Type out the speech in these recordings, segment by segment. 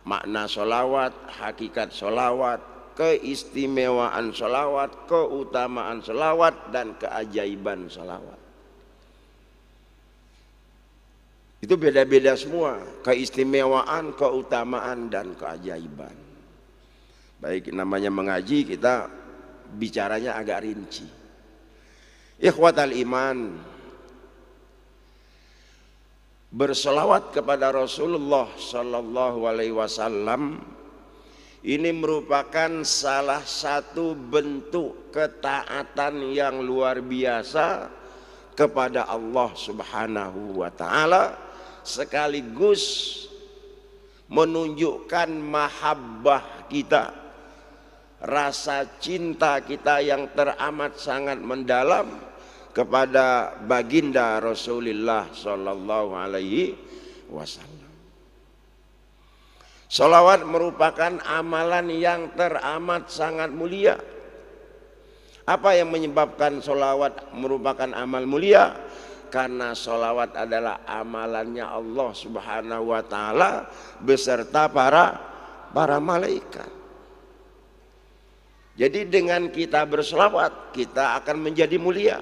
makna sholawat, hakikat sholawat, keistimewaan sholawat, keutamaan sholawat, dan keajaiban sholawat. Itu beda-beda semua, keistimewaan, keutamaan, dan keajaiban. Baik, namanya mengaji, kita bicaranya agak rinci. Ikhwatal iman, berselawat kepada Rasulullah Sallallahu Alaihi Wasallam ini merupakan salah satu bentuk ketaatan yang luar biasa kepada Allah Subhanahu wa Ta'ala, sekaligus menunjukkan mahabbah kita, rasa cinta kita yang teramat sangat mendalam kepada baginda Rasulullah Sallallahu Alaihi Wasallam. Salawat merupakan amalan yang teramat sangat mulia. Apa yang menyebabkan salawat merupakan amal mulia? Karena salawat adalah amalannya Allah Subhanahu wa Ta'ala beserta para malaikat. Jadi dengan kita berselawat, kita akan menjadi mulia.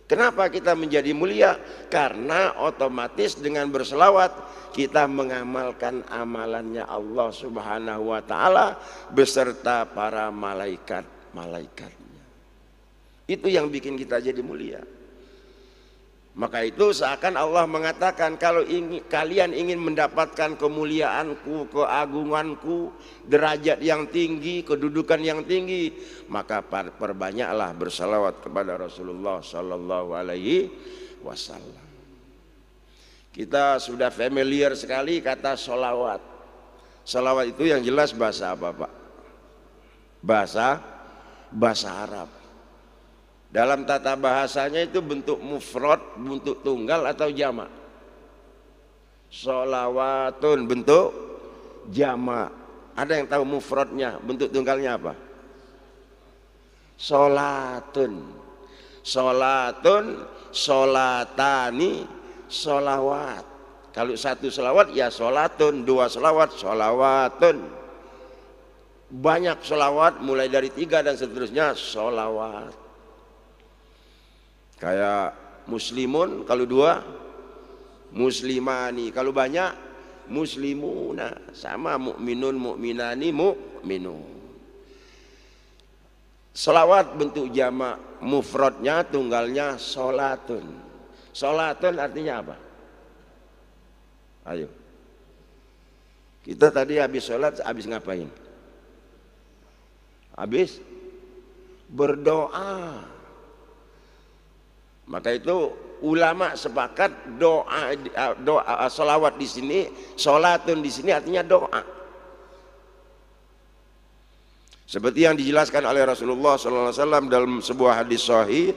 Kenapa kita menjadi mulia? Karena otomatis dengan berselawat kita mengamalkan amalannya Allah Subhanahu wa Ta'ala beserta para malaikat-malaikatnya. Itu yang bikin kita jadi mulia. Maka itu seakan Allah mengatakan, kalau kalian ingin mendapatkan kemuliaanku, keagunganku, derajat yang tinggi, kedudukan yang tinggi, maka perbanyaklah bersalawat kepada Rasulullah Sallallahu Alaihi Wasallam. Kita sudah familiar sekali kata solawat. Solawat itu yang jelas bahasa apa, Pak? Bahasa Arab. Dalam tata bahasanya itu bentuk mufrad, bentuk tunggal atau jamak. Sholawatun bentuk jamak. Ada yang tahu mufradnya, bentuk tunggalnya apa? Sholatun. Sholatun, sholatani, sholawat. Kalau satu sholawat ya sholatun, dua sholawat sholawatun. Banyak sholawat mulai dari 3 dan seterusnya sholawat. Kayak muslimun kalau 2, muslimani kalau banyak, muslimuna, sama mukminun, mukminani, mukminun. Selawat bentuk jamak, mufradnya tunggalnya sholatun. Sholatun artinya apa? Ayo, kita tadi habis sholat, habis ngapain? Habis berdoa. Maka itu ulama sepakat doa salawat di sini, sholatun di sini artinya doa. Seperti yang dijelaskan oleh Rasulullah SAW dalam sebuah hadis sahih,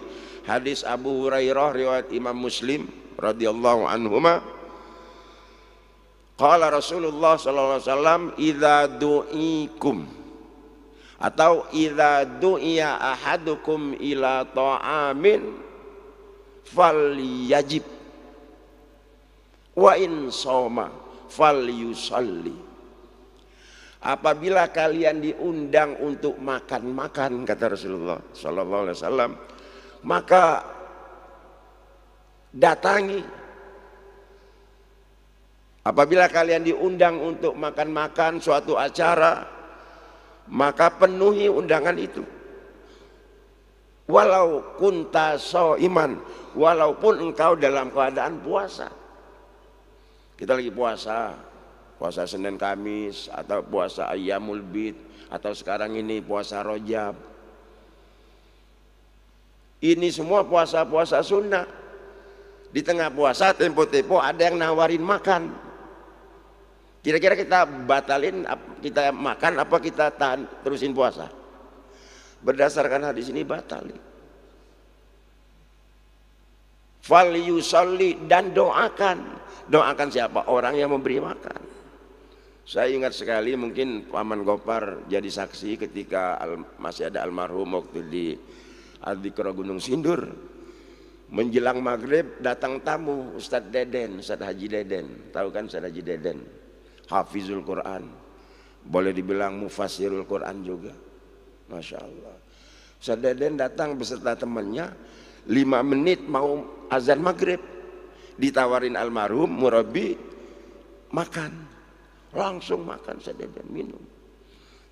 hadis Abu Hurairah riwayat Imam Muslim radhiyallahu anhuma. Qala Rasulullah SAW, idza du'ikum, atau idza du'iya ahadukum ila ta'amin fal yajib wa in soma fal yusalli. Apabila kalian diundang untuk makan-makan, kata Rasulullah sallallahu alaihi wasallam, maka datangi. Apabila kalian diundang untuk makan-makan suatu acara, maka penuhi undangan itu. Walau kunta shaiman, walaupun engkau dalam keadaan puasa. Kita lagi puasa Senin Kamis, atau puasa Ayyamul Bid, atau sekarang ini puasa Rajab. Ini semua puasa-puasa sunnah. Di tengah puasa tempo-tempo ada yang nawarin makan. Kira-kira kita batalin, kita makan apa kita tahan terusin puasa? Berdasarkan hadis ini batal. Fal yusalli, dan doakan. Doakan siapa? Orang yang memberi makan. Saya ingat sekali, mungkin Paman Gopar jadi saksi ketika masih ada almarhum waktu di Adzikra Gunung Sindur. Menjelang maghrib datang tamu Ustadz Deden, Ustadz Haji Deden. Tahu kan Ustadz Haji Deden? hafizul Quran, boleh dibilang mufassirul Quran juga. Masya Allah. Ustaz Deden datang beserta temannya, 5 menit mau azan maghrib, ditawarin almarhum murabi makan, langsung makan. Ustaz Deden minum.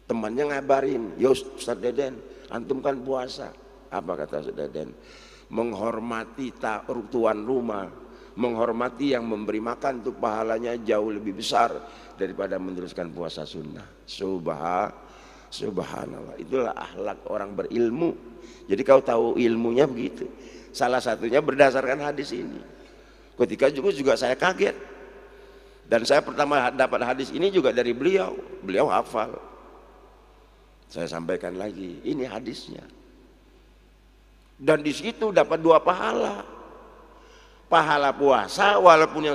Temannya ngabarin, "Yo Ustaz Deden, antum kan puasa." Apa kata Ustaz Deden? Menghormati tuan rumah, menghormati yang memberi makan itu pahalanya jauh lebih besar daripada meneruskan puasa sunnah. Subhanallah. Itulah akhlak orang berilmu. Jadi kau tahu ilmunya begitu. Salah satunya berdasarkan hadis ini. Ketika juga saya kaget. Dan saya pertama dapat hadis ini juga dari beliau. Beliau hafal. Saya sampaikan lagi, ini hadisnya. Dan di situ dapat 2 pahala. Pahala puasa walaupun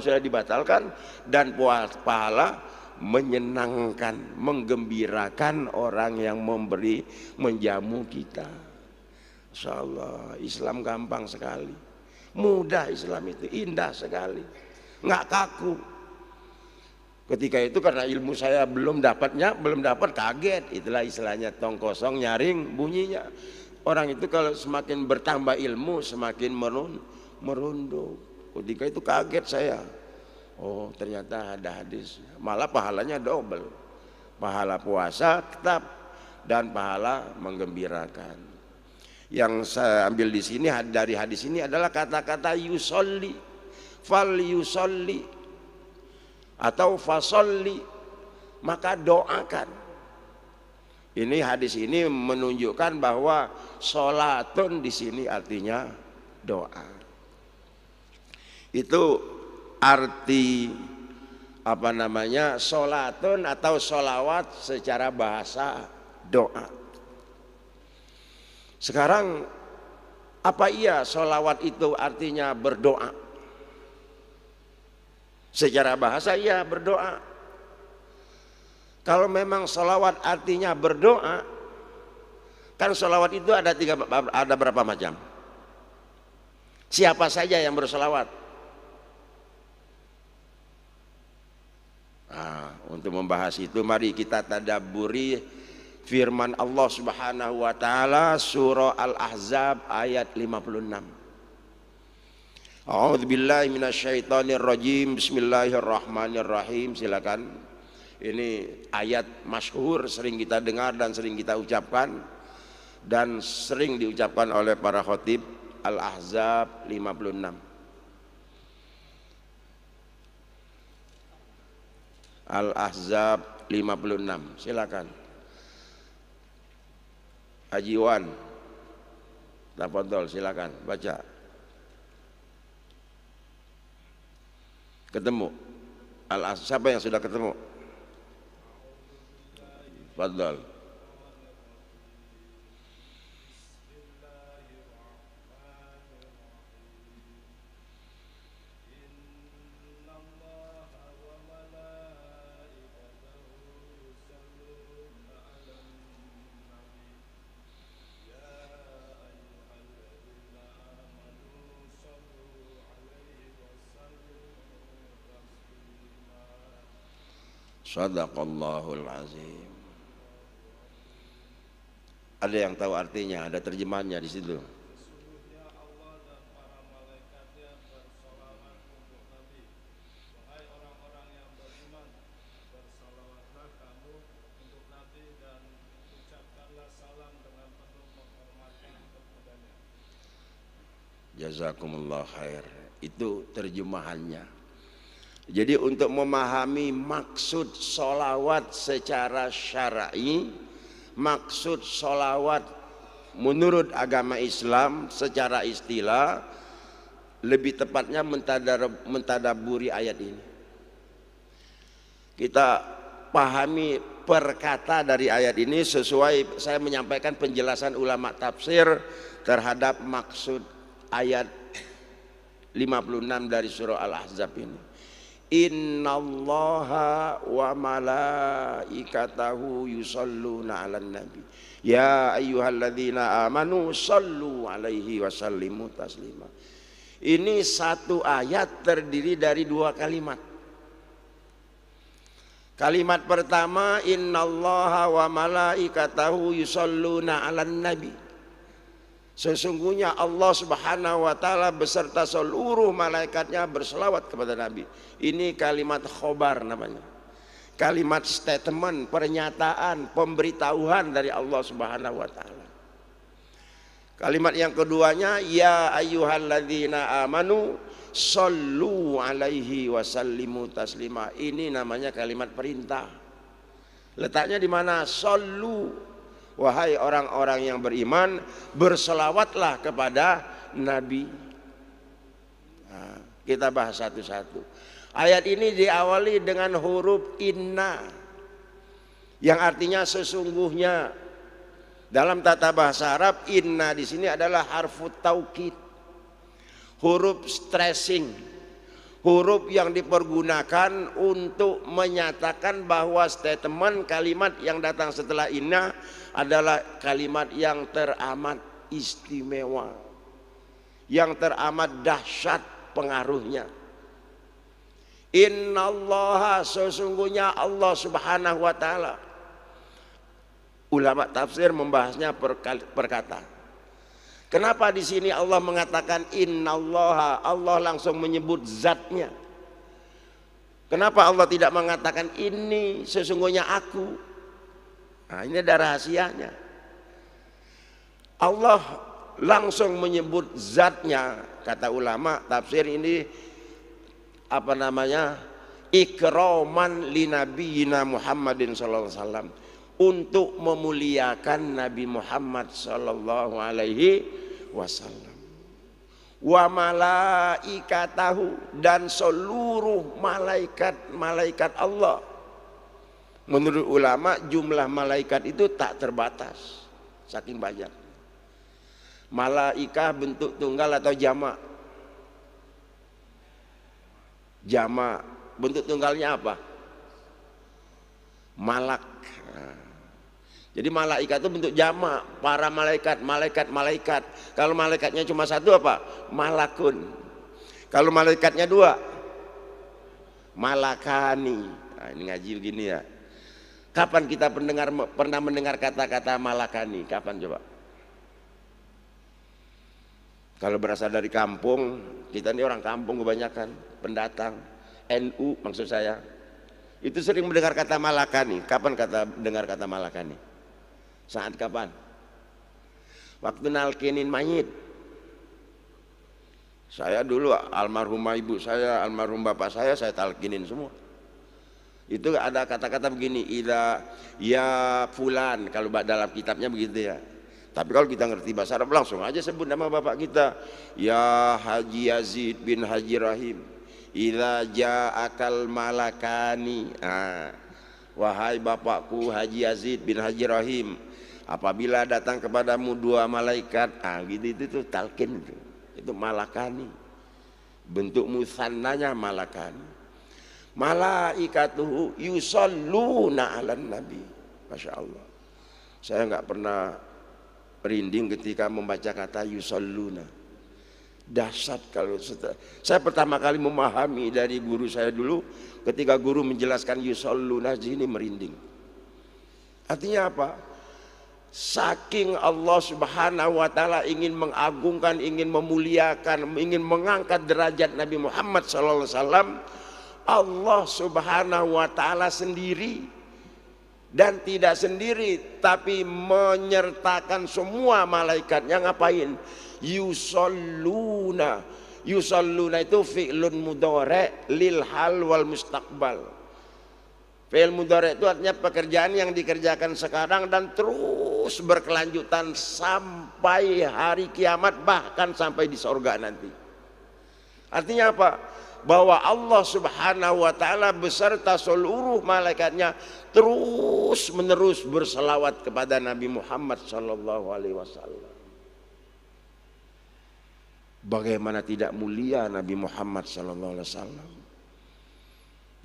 sudah dibatalkan, dan pahala menyenangkan, menggembirakan orang yang menjamu kita. Insyaallah Islam gampang sekali, mudah. Islam itu indah sekali, nggak kaku. Ketika itu karena ilmu saya belum dapat kaget. Itulah istilahnya tong kosong nyaring bunyinya. Orang itu kalau semakin bertambah ilmu semakin merunduk. Ketika itu kaget saya. Oh ternyata ada hadis, malah pahalanya double, pahala puasa tetap dan pahala menggembirakan. Yang saya ambil di sini dari hadis ini adalah kata-kata yusolli, fal yusolli atau fasolli, maka doakan. Ini hadis ini menunjukkan bahwa sholatun di sini artinya doa. Itu arti sholatun atau sholawat secara bahasa doa. Sekarang apa iya sholawat itu artinya berdoa? Secara bahasa iya berdoa. Kalau memang sholawat artinya berdoa, kan sholawat itu ada berapa macam? Siapa saja yang bersolawat? Nah, untuk membahas itu mari kita tadabburi firman Allah Subhanahu wa taala surah Al-Ahzab ayat 56. A'udzubillahi minasyaitonirrajim. Bismillahirrahmanirrahim. Silakan. Ini ayat masyhur, sering kita dengar dan sering kita ucapkan dan sering diucapkan oleh para khatib. Al-Ahzab 56. Al-Ahzab 56. Silakan. Haji Wan, tafadhol, silakan baca. Ketemu? Siapa yang sudah ketemu? Tafadhol. Sadaqallahul azim. Ada yang tahu artinya? Ada terjemahannya di situ. Sesungguhnya Allah dan para malaikatnya bersolawat untuk Nabi. Wahai orang-orang yang beriman, bersolawatlah kamu untuk Nabi dan ucapkanlah salam dengan penuh penghormatan kepadanya. Jazakumullah khair. Itu terjemahannya. Jadi untuk memahami maksud sholawat secara syar'i, maksud sholawat menurut agama Islam secara istilah, lebih tepatnya mentadaburi ayat ini. Kita pahami perkata dari ayat ini sesuai saya menyampaikan penjelasan ulama tafsir terhadap maksud ayat 56 dari surah Al-Ahzab ini. Innallaha wa malaikatahu yusalluna 'alan nabi ya ayyuhalladzina amanu sallu 'alaihi wa sallimu taslima. Ini satu ayat terdiri dari 2 kalimat. Kalimat pertama, innallaha wa malaikatahu yusholluna 'alan nabi. Sesungguhnya Allah Subhanahu wa taala beserta seluruh malaikatnya berselawat kepada Nabi. Ini kalimat khobar namanya. Kalimat statement, pernyataan, pemberitahuan dari Allah Subhanahu wa taala. Kalimat yang keduanya, ya ayyuhalladzina amanu shollu alaihi wasallimu taslima. Ini namanya kalimat perintah. Letaknya di mana? Shollu, wahai orang-orang yang beriman, berselawatlah kepada Nabi. Nah, kita bahas satu-satu. Ayat ini diawali dengan huruf inna, yang artinya sesungguhnya. Dalam tata bahasa Arab, inna di sini adalah harfu taukid, huruf stressing, huruf yang dipergunakan untuk menyatakan bahwa statement kalimat yang datang setelah inna adalah kalimat yang teramat istimewa, yang teramat dahsyat pengaruhnya. Innallaha, sesungguhnya Allah Subhanahu wa taala. Ulama tafsir membahasnya per kata. Kenapa di sini Allah mengatakan innallaha? Allah langsung menyebut zatnya. Kenapa Allah tidak mengatakan ini sesungguhnya aku? Nah, ini ada rahasianya. Allah langsung menyebut zatnya. Kata ulama tafsir ini apa namanya? Ikraman li nabiyina Muhammadin sallallahu alaihi wasallam, untuk memuliakan Nabi Muhammad sallallahu alaihi wasallam. Wa malaikatahu, dan seluruh malaikat-malaikat Allah. Menurut ulama jumlah malaikat itu tak terbatas, saking banyak. Malaikah bentuk tunggal atau jamak? Jamak. Bentuk tunggalnya apa? Malak. Jadi malaikat itu bentuk jamak, para malaikat, malaikat. Kalau malaikatnya cuma satu apa? Malakun. Kalau malaikatnya dua, malakani. Nah, ini ngaji begini ya. Kapan kita pernah mendengar kata-kata malakani? Kapan coba? Kalau berasal dari kampung, kita ini orang kampung kebanyakan, pendatang, NU maksud saya. Itu sering mendengar kata malakani. Kapan dengar kata malakani? Saat kapan? Waktu nalkinin mayit. Saya dulu almarhumah ibu saya, almarhum bapak saya talkinin semua. Itu ada kata-kata begini, ila ya fulan, kalau dalam kitabnya begitu ya. Tapi kalau kita ngerti bahasa Arab langsung aja sebut nama bapak kita. Ya Haji Yazid bin Haji Rahim. Ila ja'akal malakani. Wahai bapakku Haji Yazid bin Haji Rahim, apabila datang kepadamu dua malaikat, gitu itu talqin itu malakani. Bentuk musannanya malakani. Malaikatuhu yusholluna 'alan nabi. Masya Allah. Saya nggak pernah merinding ketika membaca kata yusholluna. Dahsyat kalau saya pertama kali memahami dari guru saya dulu, ketika guru menjelaskan yusholluna ini merinding. Artinya apa? Saking Allah Subhanahu wa taala ingin mengagungkan, ingin memuliakan, ingin mengangkat derajat Nabi Muhammad sallallahu alaihi wasallam, Allah Subhanahu wa taala sendiri, dan tidak sendiri tapi menyertakan semua malaikatnya. Ngapain? Yusholluna. Yusholluna itu fi'lun mudhari' lil hal wal mustaqbal. Fi'il mudhari' itu artinya pekerjaan yang dikerjakan sekarang dan terus berkelanjutan sampai hari kiamat, bahkan sampai di surga nanti. Artinya apa? Bahwa Allah Subhanahu wa taala beserta seluruh malaikatnya terus menerus berselawat kepada Nabi Muhammad sallallahu alaihi wasallam. Bagaimana tidak mulia Nabi Muhammad sallallahu alaihi wasallam,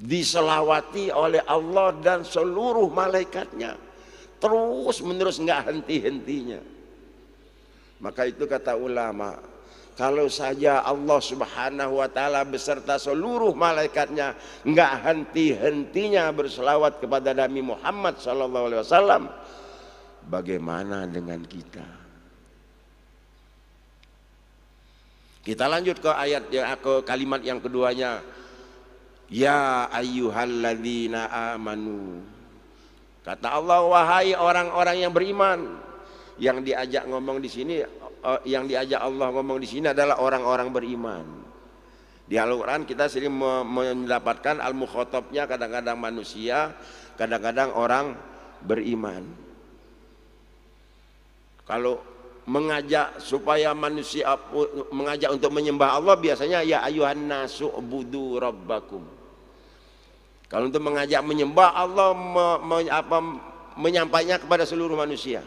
diselawati oleh Allah dan seluruh malaikatnya terus menerus, nggak henti-hentinya. Maka itu kata ulama, Kalau saja Allah Subhanahu wa taala beserta seluruh malaikatnya enggak henti-hentinya berselawat kepada Nabi Muhammad sallallahu alaihi wasallam, bagaimana dengan kita? Kita lanjut ke ayat ke kalimat yang keduanya. Ya ayyuhalladzina amanu. Kata Allah, wahai orang-orang yang beriman. Yang diajak ngomong di sini, yang diajak Allah ngomong di sini adalah orang-orang beriman. Di Al-Quran kita sering mendapatkan al-mukhatabnya kadang-kadang manusia, kadang-kadang orang beriman. Kalau mengajak supaya manusia mengajak untuk menyembah Allah, biasanya ya ayuhan nasu ubudu rabbakum. Kalau untuk mengajak menyembah Allah, menyampaikannya kepada seluruh manusia.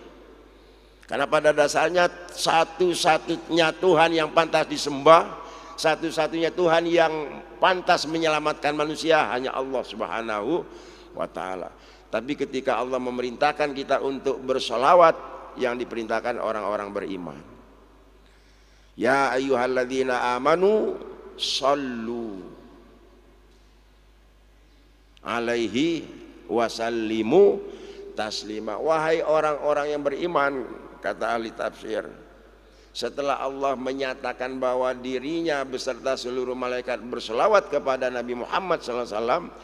Karena pada dasarnya satu-satunya Tuhan yang pantas disembah, satu-satunya Tuhan yang pantas menyelamatkan manusia hanya Allah Subhanahu wa taala. Tapi ketika Allah memerintahkan kita untuk bersolawat, yang diperintahkan orang-orang beriman. Ya ayyuhalladzina amanu sallu alaihi wasallimu taslima. Wahai orang-orang yang beriman, kata ahli tafsir, setelah Allah menyatakan bahwa dirinya beserta seluruh malaikat berselawat kepada Nabi Muhammad SAW,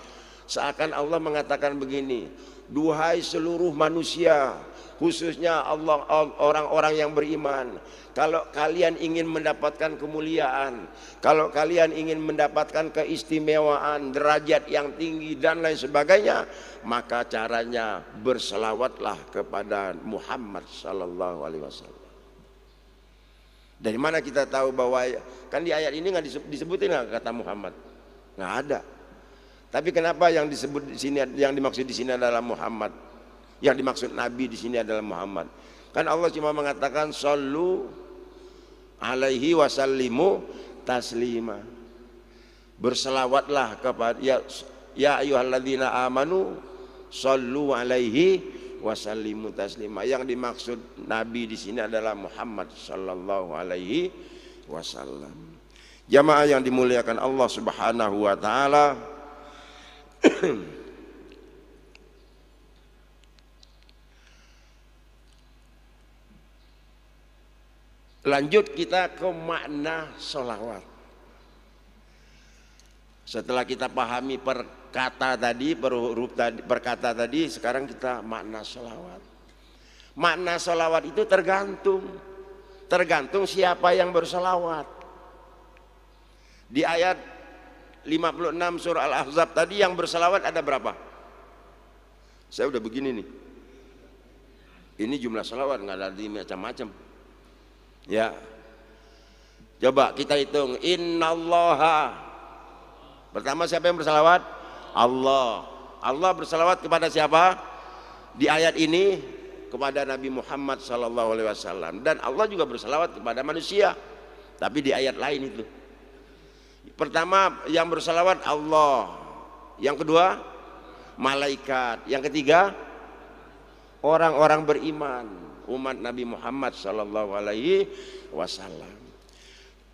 seakan Allah mengatakan begini, duhai seluruh manusia, khususnya Allah, orang-orang yang beriman, kalau kalian ingin mendapatkan kemuliaan, kalau kalian ingin mendapatkan keistimewaan, derajat yang tinggi dan lain sebagainya, maka caranya berselawatlah kepada Muhammad sallallahu alaihi wasallam. Dari mana kita tahu bahwa kan di ayat ini nggak disebutin nggak kata Muhammad? Nggak ada. Tapi kenapa yang disebut di sini, yang dimaksud di sini adalah Muhammad? Yang dimaksud Nabi di sini adalah Muhammad. Kan Allah cuma mengatakan sallu alaihi wasallimu taslima. Berselawatlah kepada ya ayyuhalladzina amanu sallu alaihi wasallimu taslima. Yang dimaksud Nabi di sini adalah Muhammad sallallahu alaihi wasallam. Jamaah yang dimuliakan Allah Subhanahu wa taala. Lanjut kita ke makna sholawat. Setelah kita pahami perkata tadi, berhuruf tadi, perkata tadi, sekarang kita makna sholawat. Makna sholawat itu tergantung siapa yang bersolawat. Di ayat 56 surah Al-Ahzab tadi yang bersolawat ada berapa? Saya udah begini nih. Ini jumlah sholawat, nggak ada macam-macam. Ya, coba kita hitung. Innallaha. Pertama siapa yang bersalawat? Allah. Allah bersalawat kepada siapa? Di ayat ini kepada Nabi Muhammad SAW. Dan Allah juga bersalawat kepada manusia. Tapi di ayat lain itu. Pertama yang bersalawat Allah. Yang kedua malaikat. Yang ketiga orang-orang beriman, umat Nabi Muhammad sallallahu alaihi wasallam.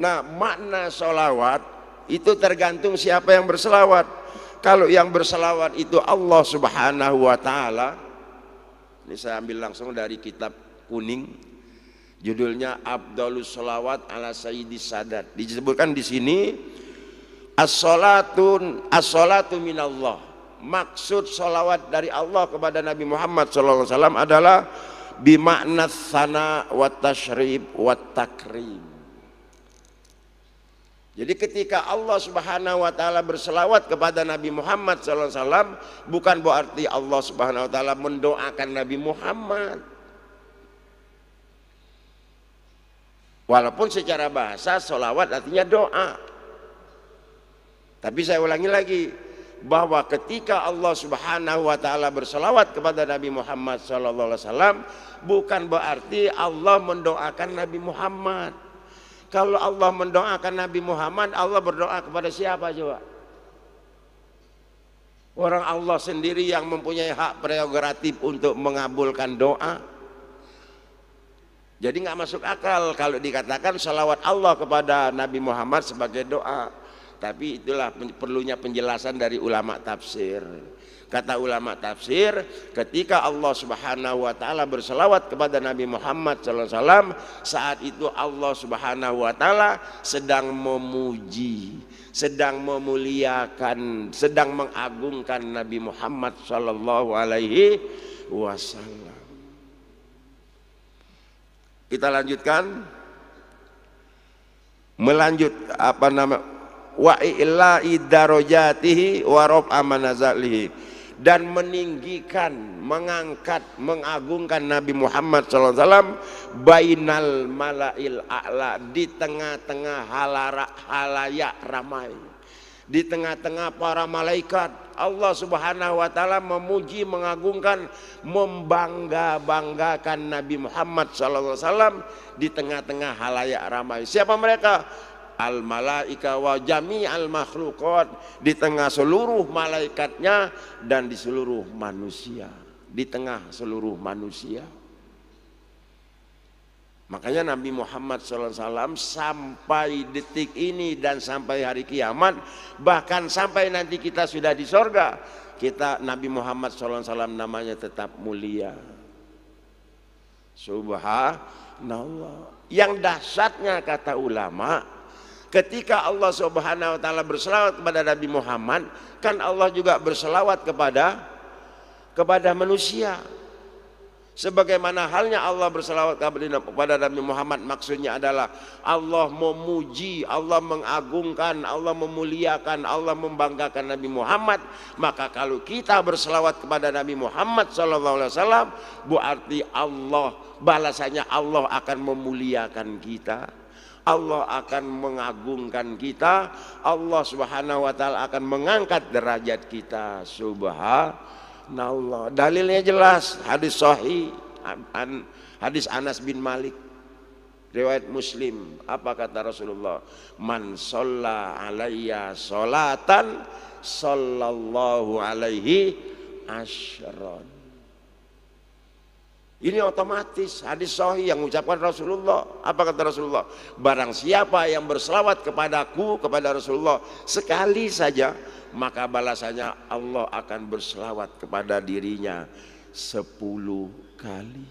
Nah, makna sholawat itu tergantung siapa yang berselawat. Kalau yang berselawat itu Allah Subhanahu wa taala, ini saya ambil langsung dari kitab kuning, judulnya Afdhalus Sholawat ala Sayyidis Sadat. Disebutkan di sini as-salatu minallah. Maksud sholawat dari Allah kepada Nabi Muhammad sallallahu alaihi wasallam adalah bimakna tsana wa tasyrib wa takrim. Jadi ketika Allah Subhanahu wa taala berselawat kepada Nabi Muhammad sallallahu alaihi wasallam, bukan berarti Allah Subhanahu wa taala mendoakan Nabi Muhammad. Walaupun secara bahasa selawat artinya doa. Tapi saya ulangi lagi, bahwa ketika Allah Subhanahu wa taala berselawat kepada Nabi Muhammad sallallahu alaihi wasallam, bukan berarti Allah mendoakan Nabi Muhammad. Kalau Allah mendoakan Nabi Muhammad, Allah berdoa kepada siapa coba? Orang Allah sendiri yang mempunyai hak prerogatif untuk mengabulkan doa. Jadi nggak masuk akal kalau dikatakan salawat Allah kepada Nabi Muhammad sebagai doa. Tapi itulah perlunya penjelasan dari ulama tafsir. Kata ulama tafsir, ketika Allah Subhanahu wa taala berselawat kepada Nabi Muhammad sallallahu alaihi wasallam, saat itu Allah Subhanahu wa taala sedang memuji, sedang memuliakan, sedang mengagungkan Nabi Muhammad sallallahu alaihi wasallam. Kita lanjutkan. Melanjut apa nama? Wa ila'i darajatihi wa raf'a manazalihi, dan meninggikan, mengangkat, mengagungkan Nabi Muhammad SAW bainal malail a'la, di tengah-tengah halayak ramai, di tengah-tengah para malaikat. Allah Subhanahu wa taala memuji, mengagungkan, membangga-banggakan Nabi Muhammad SAW di tengah-tengah halayak ramai. Siapa mereka? Al malaika wa jami al makhluqat, di tengah seluruh malaikatnya dan di seluruh manusia, di tengah seluruh manusia. Makanya Nabi Muhammad SAW sampai detik ini dan sampai hari kiamat, bahkan sampai nanti kita sudah di sorga, kita Nabi Muhammad SAW namanya tetap mulia. Subhanallah. Yang dahsyatnya kata ulama, ketika Allah Subhanahu wa taala berselawat kepada Nabi Muhammad, kan Allah juga berselawat kepada manusia. Sebagaimana halnya Allah berselawat kepada Nabi Muhammad, maksudnya adalah Allah memuji, Allah mengagungkan, Allah memuliakan, Allah membanggakan Nabi Muhammad. Maka kalau kita berselawat kepada Nabi Muhammad SAW, berarti Allah, balasannya Allah akan memuliakan kita, Allah akan mengagungkan kita, Allah Subhanahu wa taala akan mengangkat derajat kita. Subhanallah. Dalilnya jelas, hadis sahih, hadis Anas bin Malik, riwayat Muslim. Apa kata Rasulullah? Man shalla alayya sholatan sallallahu alaihi asyran. Ini otomatis hadis sahih yang mengucapkan Rasulullah. Apa kata Rasulullah? Barang siapa yang berselawat kepadaku, kepada Rasulullah sekali saja, maka balasannya Allah akan berselawat kepada dirinya 10 kali.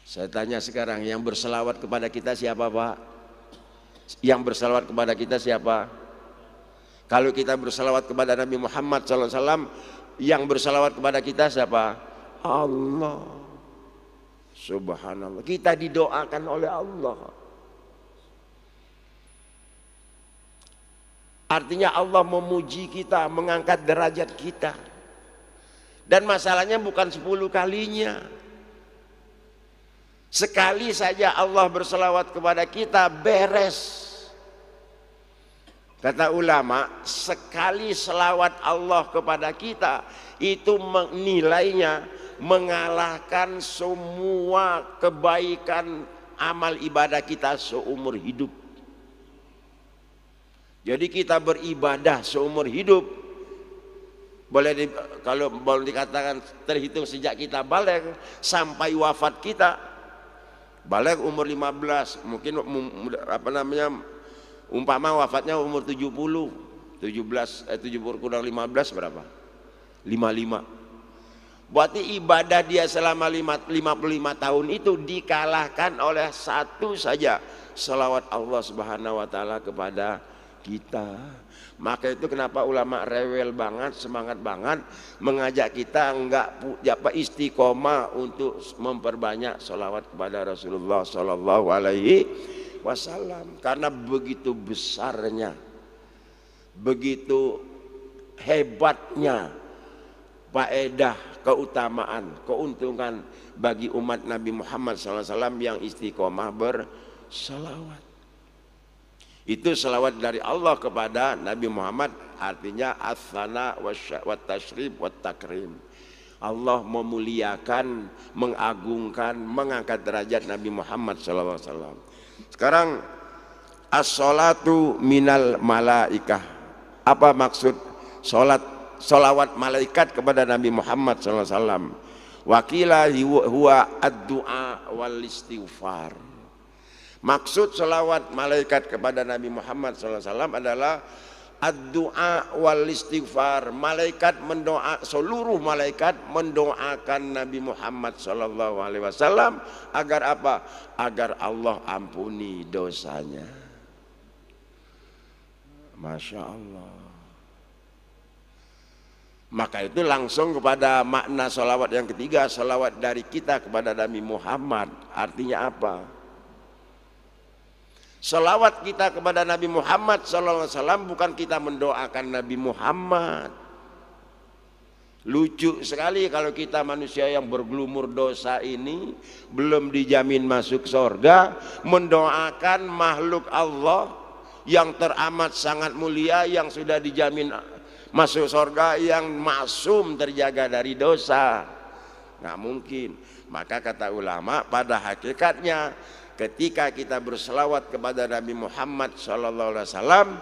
Saya tanya sekarang, yang berselawat kepada kita siapa, Pak? Yang berselawat kepada kita siapa? Kalau kita berselawat kepada Nabi Muhammad SAW, yang berselawat kepada kita siapa? Allah. Subhanallah. Kita didoakan oleh Allah. Artinya Allah memuji kita, mengangkat derajat kita. Dan masalahnya bukan 10 kalinya. Sekali saja Allah berselawat kepada kita, beres. Kata ulama, sekali selawat Allah kepada kita, itu nilainya mengalahkan semua kebaikan amal ibadah kita seumur hidup. Jadi kita beribadah seumur hidup, kalau boleh dikatakan terhitung sejak kita balik sampai wafat kita. Balik umur 15, mungkin umpama wafatnya umur 70 kurang 15 berapa? 55. Berarti ibadah dia selama 55 tahun itu dikalahkan oleh satu saja, selawat Allah Subhanahu wa taala kepada kita. Maka itu kenapa ulama rewel banget, semangat banget mengajak kita enggak istiqomah untuk memperbanyak selawat kepada Rasulullah sallallahu alaihi wasallam, karena begitu besarnya, begitu hebatnya faedah, keutamaan, keuntungan bagi umat Nabi Muhammad SAW yang istiqomah bersalawat. Itu salawat dari Allah kepada Nabi Muhammad, artinya as-sana wa tashrif wa takrim. Allah memuliakan, mengagungkan, mengangkat derajat Nabi Muhammad SAW. Sekarang as-salatu minal malaikah. Apa maksud salawat malaikat kepada Nabi Muhammad SAW? Wakila huwa ad-du'a wal istighfar. Maksud selawat malaikat kepada Nabi Muhammad SAW adalah ad-du'a wal istighfar. Malaikat mendoa, seluruh malaikat mendoakan Nabi Muhammad SAW agar apa? Agar Allah ampuni dosanya. Masya Allah. Maka itu langsung kepada makna salawat yang ketiga, salawat dari kita kepada Nabi Muhammad. Artinya apa? Salawat kita kepada Nabi Muhammad SAW bukan kita mendoakan Nabi Muhammad. Lucu sekali kalau kita manusia yang bergelumur dosa ini belum dijamin masuk surga, mendoakan makhluk Allah yang teramat sangat mulia, yang sudah dijamin masuk surga, yang maksum terjaga dari dosa. Nggak mungkin. Maka kata ulama, pada hakikatnya ketika kita berselawat kepada Nabi Muhammad SAW,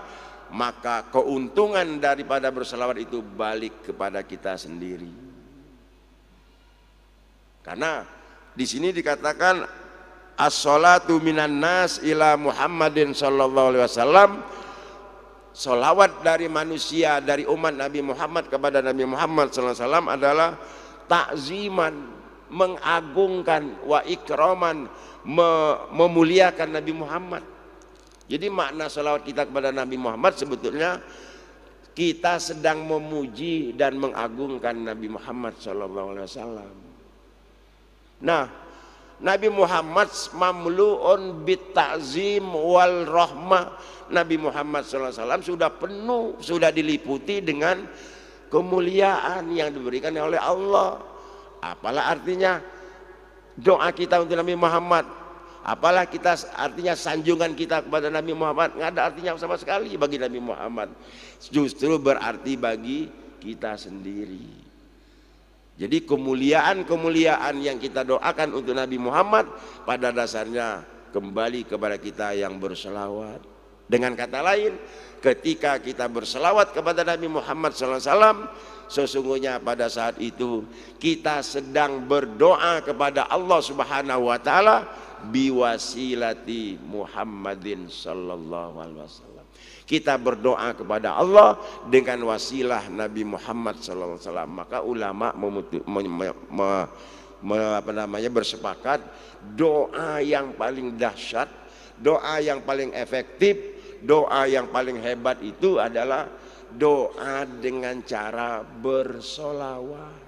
maka keuntungan daripada berselawat itu balik kepada kita sendiri. Karena di sini dikatakan as-salatu minan nas ila Muhammadin sallallahu alaihi wasallam. Salawat dari manusia, dari umat Nabi Muhammad kepada Nabi Muhammad SAW adalah takziman, mengagungkan, wa ikraman, memuliakan Nabi Muhammad. Jadi makna salawat kita kepada Nabi Muhammad sebetulnya kita sedang memuji dan mengagungkan Nabi Muhammad SAW. Nah, Nabi Muhammad mamlu'un bit ta'zim wal rahmah. Nabi Muhammad SAW sudah penuh, sudah diliputi dengan kemuliaan yang diberikan oleh Allah. Apalah artinya doa kita untuk Nabi Muhammad? Apalah kita artinya sanjungan kita kepada Nabi Muhammad? Nggak ada artinya sama sekali bagi Nabi Muhammad. Justru berarti bagi kita sendiri. Jadi kemuliaan-kemuliaan yang kita doakan untuk Nabi Muhammad pada dasarnya kembali kepada kita yang berselawat. Dengan kata lain, ketika kita berselawat kepada Nabi Muhammad SAW, sesungguhnya pada saat itu kita sedang berdoa kepada Allah Subhanahu wa Ta'ala biwasilati Muhammadin sallallahu alaihi wasallam. Kita berdoa kepada Allah dengan wasilah Nabi Muhammad sallallahu alaihi wasallam. Maka ulama bersepakat doa yang paling dahsyat, doa yang paling efektif, doa yang paling hebat itu adalah doa dengan cara bersolawat.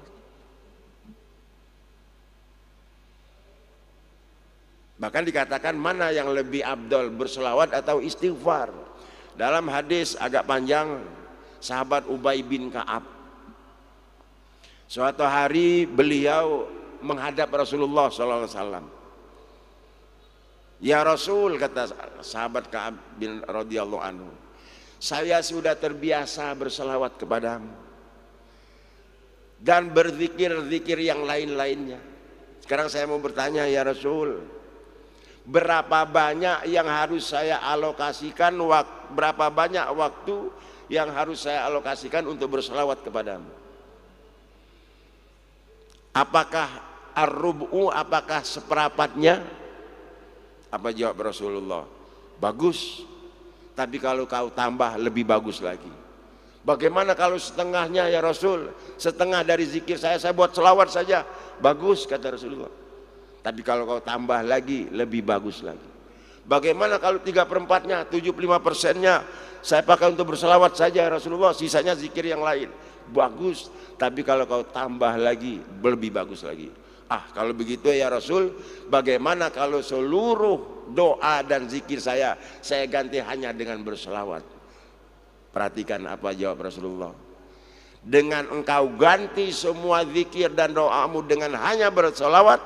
Bahkan dikatakan mana yang lebih abdol, bersolawat atau istighfar. Dalam hadis agak panjang, sahabat Ubay bin Ka'ab, suatu hari beliau menghadap Rasulullah SAW. Ya Rasul, kata sahabat Ka'ab bin radhiyallahu anhu, saya sudah terbiasa berselawat kepadamu dan berzikir-zikir yang lain-lainnya. Sekarang saya mau bertanya, ya Rasul, berapa banyak yang harus saya alokasikan, berapa banyak waktu yang harus saya alokasikan untuk berselawat kepadamu? Apakah ar-rub'u, apakah seperempatnya? Apa jawab Rasulullah? Bagus, tapi kalau kau tambah lebih bagus lagi. Bagaimana kalau setengahnya ya Rasul? Setengah dari zikir saya buat selawat saja. Bagus, kata Rasulullah. Tapi kalau kau tambah lagi, lebih bagus lagi. Bagaimana kalau 3/4-nya, 75%-nya saya pakai untuk berselawat saja Rasulullah, sisanya zikir yang lain? Bagus, tapi kalau kau tambah lagi, lebih bagus lagi. Kalau begitu ya Rasul, bagaimana kalau seluruh doa dan zikir saya ganti hanya dengan berselawat? Perhatikan apa jawab Rasulullah. Dengan engkau ganti semua zikir dan doamu dengan hanya berselawat,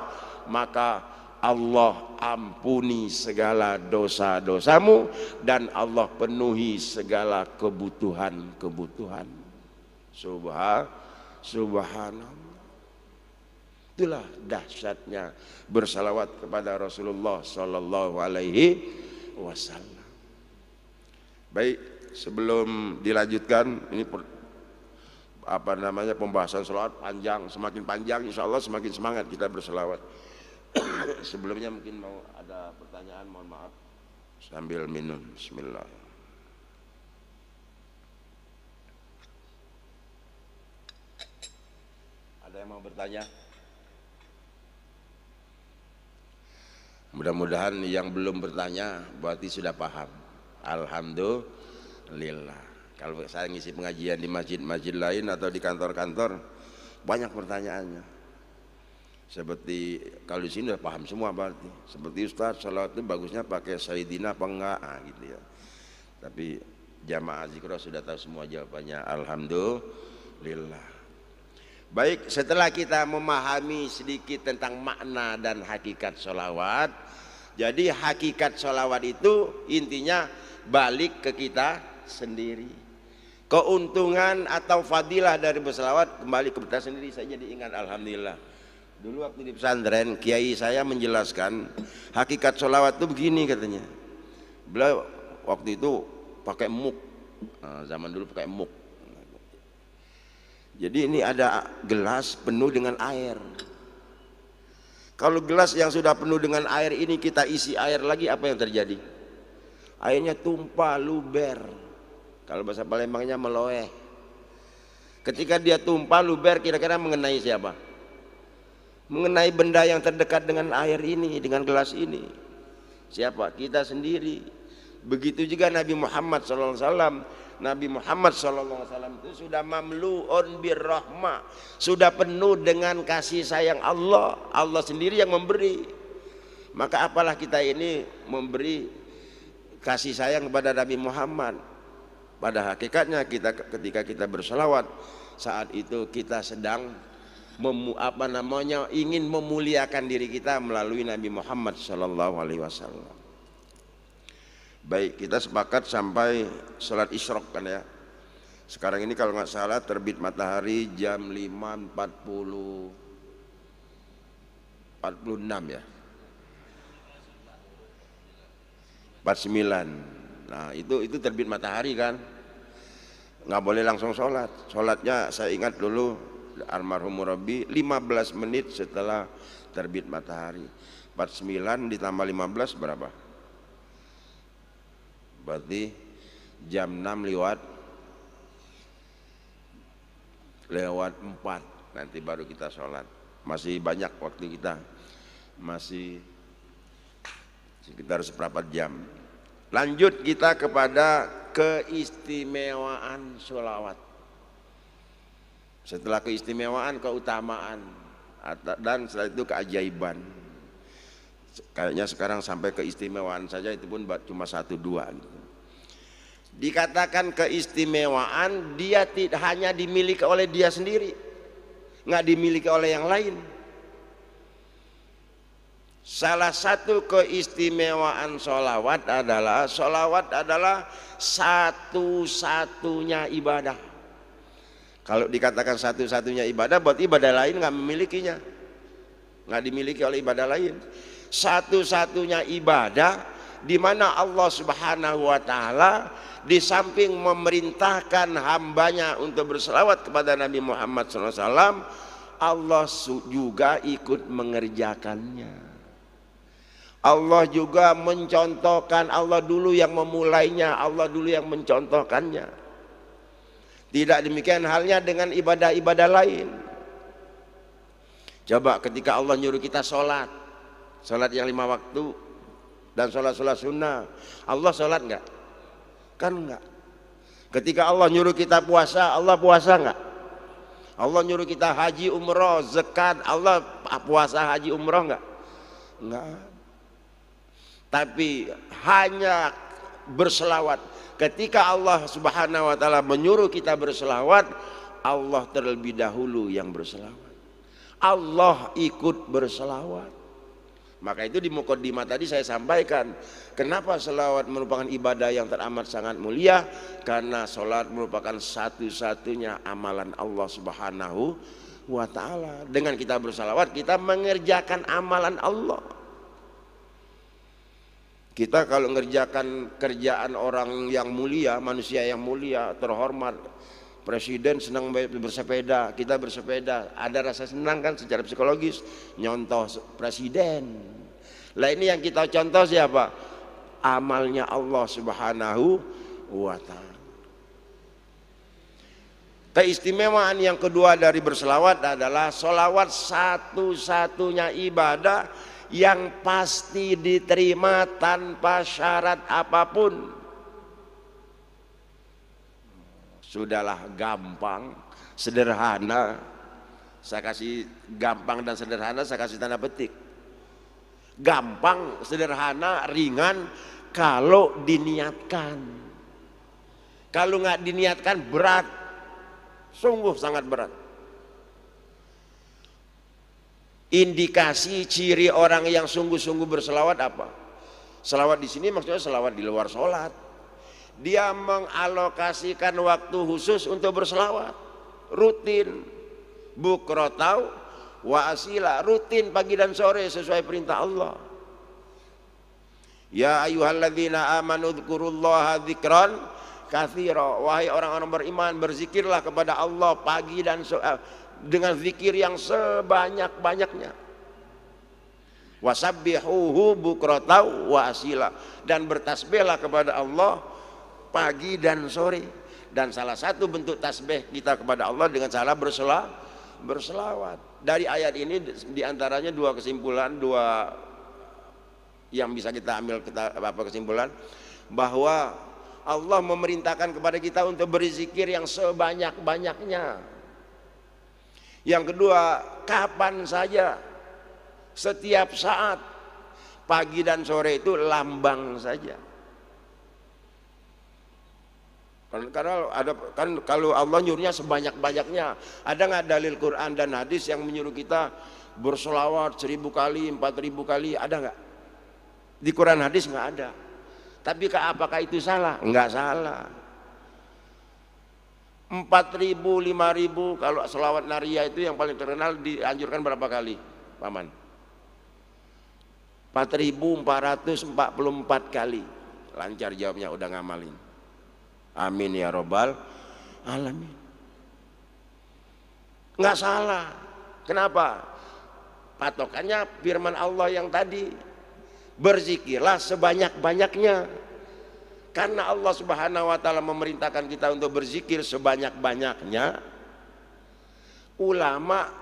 maka Allah ampuni segala dosa-dosamu dan Allah penuhi segala kebutuhan-kebutuhan. Subhanallah. Itulah dahsyatnya bersalawat kepada Rasulullah sallallahu alaihi wasallam. Baik, sebelum dilanjutkan, ini pembahasan selawat panjang, semakin panjang insya Allah semakin semangat kita berselawat. Sebelumnya mungkin mau ada pertanyaan, mohon maaf sambil minum. Bismillah. Ada yang mau bertanya? Mudah-mudahan yang belum bertanya berarti sudah paham. Alhamdulillah. Kalau saya ngisi pengajian di masjid-masjid lain atau di kantor-kantor banyak pertanyaannya. Seperti kalau di sini udah paham semua berarti. Seperti Ustaz, salawat itu bagusnya pakai Sayyidina apa enggak? Gitu ya. Tapi jamaah Zikro sudah tahu semua jawabannya. Alhamdulillah. Baik, setelah kita memahami sedikit tentang makna dan hakikat sholawat, jadi hakikat sholawat itu intinya balik ke kita sendiri. Keuntungan atau fadilah dari berselawat kembali ke kita sendiri. Saya jadi ingat, alhamdulillah. Dulu waktu di pesantren, kiai saya menjelaskan hakikat sholawat itu begini katanya. Beliau waktu itu pakai muk, zaman dulu pakai muk. Jadi ini ada gelas penuh dengan air. Kalau gelas yang sudah penuh dengan air ini kita isi air lagi, apa yang terjadi? Airnya tumpah, luber. Kalau bahasa Palembangnya meloeh. Ketika dia tumpah, luber, kira-kira mengenai siapa? Mengenai benda yang terdekat dengan air ini, dengan gelas ini. Siapa? Kita sendiri. Begitu juga Nabi Muhammad SAW. Nabi Muhammad SAW itu sudah mamlu'un birrahmah, sudah penuh dengan kasih sayang Allah. Allah sendiri yang memberi. Maka apalah kita ini memberi kasih sayang kepada Nabi Muhammad. Pada hakikatnya kita ketika kita berselawat, saat itu kita sedang ingin memuliakan diri kita melalui Nabi Muhammad SAW. Baik, kita sepakat sampai sholat isyraq kan ya. Sekarang ini kalau nggak salah terbit matahari jam 5.46 ya. 49. Nah itu terbit matahari kan. Nggak boleh langsung sholat. Sholatnya saya ingat dulu almarhum murabbi 15 menit setelah terbit matahari. 49 ditambah 15 berapa? Berarti jam 6 lewat 4 nanti baru kita sholat. Masih banyak waktu kita, masih sekitar seperempat jam. Lanjut kita kepada keistimewaan sholawat. Setelah keistimewaan, keutamaan, dan setelah itu keajaiban. Kayaknya sekarang sampai keistimewaan saja itu pun cuma 1-2 gitu. Dikatakan keistimewaan, dia tidak hanya dimiliki oleh dia sendiri, nggak dimiliki oleh yang lain. Salah satu keistimewaan sholawat adalah satu-satunya ibadah. Kalau dikatakan satu-satunya ibadah, berarti ibadah lain nggak memilikinya, nggak dimiliki oleh ibadah lain. Satu-satunya ibadah di mana Allah Subhanahu wa Ta'ala di samping memerintahkan hambanya untuk berselawat kepada Nabi Muhammad SAW, Allah juga ikut mengerjakannya. Allah juga mencontohkan, Allah dulu yang memulainya, Allah dulu yang mencontohkannya. Tidak demikian halnya dengan ibadah-ibadah lain. Coba ketika Allah nyuruh kita sholat yang 5 waktu dan sholat sunnah, Allah sholat enggak? Kan enggak. Ketika Allah nyuruh kita puasa, Allah puasa enggak? Allah nyuruh kita haji umroh, zakat, Allah puasa haji umroh enggak? Enggak. Tapi hanya berselawat. Ketika Allah Subhanahu wa Ta'ala menyuruh kita berselawat, Allah terlebih dahulu yang berselawat. Allah ikut berselawat. Maka itu di muqaddimah tadi saya sampaikan, kenapa selawat merupakan ibadah yang teramat sangat mulia? Karena salat merupakan satu-satunya amalan Allah Subhanahu wa Ta'ala. Dengan kita berselawat, kita mengerjakan amalan Allah. Kita kalau mengerjakan kerjaan orang yang mulia, manusia yang mulia, terhormat, Presiden senang bersepeda, kita bersepeda, ada rasa senang kan secara psikologis, nyontoh presiden. Lah ini yang kita contoh siapa? Amalnya Allah Subhanahu wa Ta'ala. Keistimewaan yang kedua dari berselawat adalah solawat satu-satunya ibadah yang pasti diterima tanpa syarat apapun. Sudahlah gampang, sederhana. Saya kasih gampang dan sederhana, saya kasih tanda petik. Gampang, sederhana, ringan kalau diniatkan. Kalau nggak diniatkan berat, sungguh sangat berat. Indikasi ciri orang yang sungguh-sungguh berselawat apa? Selawat di sini maksudnya selawat di luar sholat. Dia mengalokasikan waktu khusus untuk berselawat, rutin, bukrotau wa asila, rutin pagi dan sore sesuai perintah Allah. Ya ayyuhalladzina amanu dzkurullaha dzikran katsira, wahai orang-orang beriman, berzikirlah kepada Allah pagi dan sore dengan zikir yang sebanyak-banyaknya. Wasabbihuhu bukrotau wa asila, dan bertasbihlah kepada Allah pagi dan sore. Dan salah satu bentuk tasbih kita kepada Allah dengan cara berselawat. Dari ayat ini diantaranya dua kesimpulan, dua yang bisa kita ambil kesimpulan, bahwa Allah memerintahkan kepada kita untuk berzikir yang sebanyak-banyaknya. Yang kedua, kapan saja, setiap saat, pagi dan sore itu lambang saja. Karena ada kan, kalau Allah nyuruhnya sebanyak-banyaknya, ada nggak dalil Quran dan hadis yang menyuruh kita bersolawat 1000 kali, 4000 kali? Ada nggak? Di Quran hadis nggak ada. Tapi apakah itu salah? Nggak salah. 4000, 5000, kalau selawat nariyah itu yang paling terkenal dianjurkan berapa kali, Paman? 4444 kali. Lancar jawabnya, udah ngamalin. Amin ya robbal alamin. Nggak salah. Kenapa? Patokannya firman Allah yang tadi, berzikirlah sebanyak-banyaknya. Karena Allah Subhanahu wa Ta'ala memerintahkan kita untuk berzikir sebanyak-banyaknya, ulama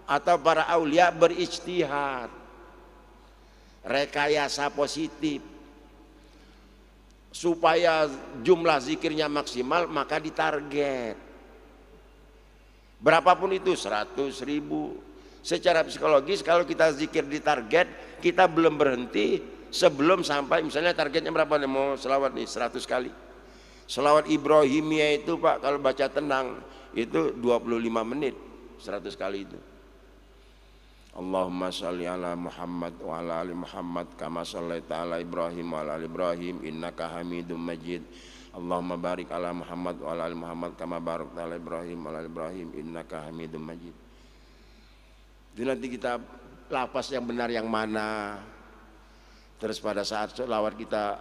atau para aulia berijtihad, rekayasa positif, supaya jumlah zikirnya maksimal, maka ditarget berapapun itu, 100 ribu. Secara psikologis kalau kita zikir ditarget, kita belum berhenti sebelum sampai, misalnya targetnya berapa nih, mau selawat nih 100 kali. Selawat Ibrahimiyah itu Pak, kalau baca tenang itu 25 menit 100 kali itu. Allahumma sholli ala Muhammad wa ala ali Muhammad kama shallaita ala Ibrahim wa ala ali Ibrahim innaka Hamidum Majid. Allahumma barik ala Muhammad wa ala ali Muhammad kama barakta ala Ibrahim wa ala ali Ibrahim innaka Hamidum Majid. Itu nanti kita lapas yang benar yang mana. Terus pada saat selawat kita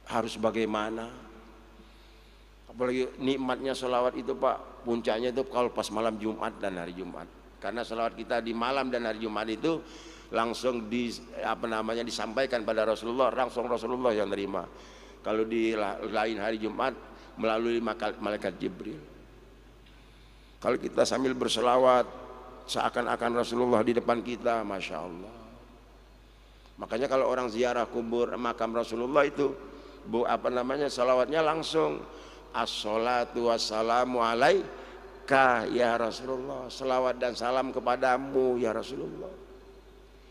harus bagaimana? Apalagi nikmatnya selawat itu Pak, puncaknya itu kalau pas malam Jumat dan hari Jumat. Karena selawat kita di malam dan hari Jumat itu langsung disampaikan pada Rasulullah, langsung Rasulullah yang terima. Kalau di lain hari Jumat melalui malaikat Jibril. Kalau kita sambil berselawat seakan-akan Rasulullah di depan kita, Masya Allah. Makanya kalau orang ziarah kubur makam Rasulullah itu salawatnya langsung as-salatu wassalamu alaika ya Rasulullah, salawat dan salam kepadamu ya Rasulullah.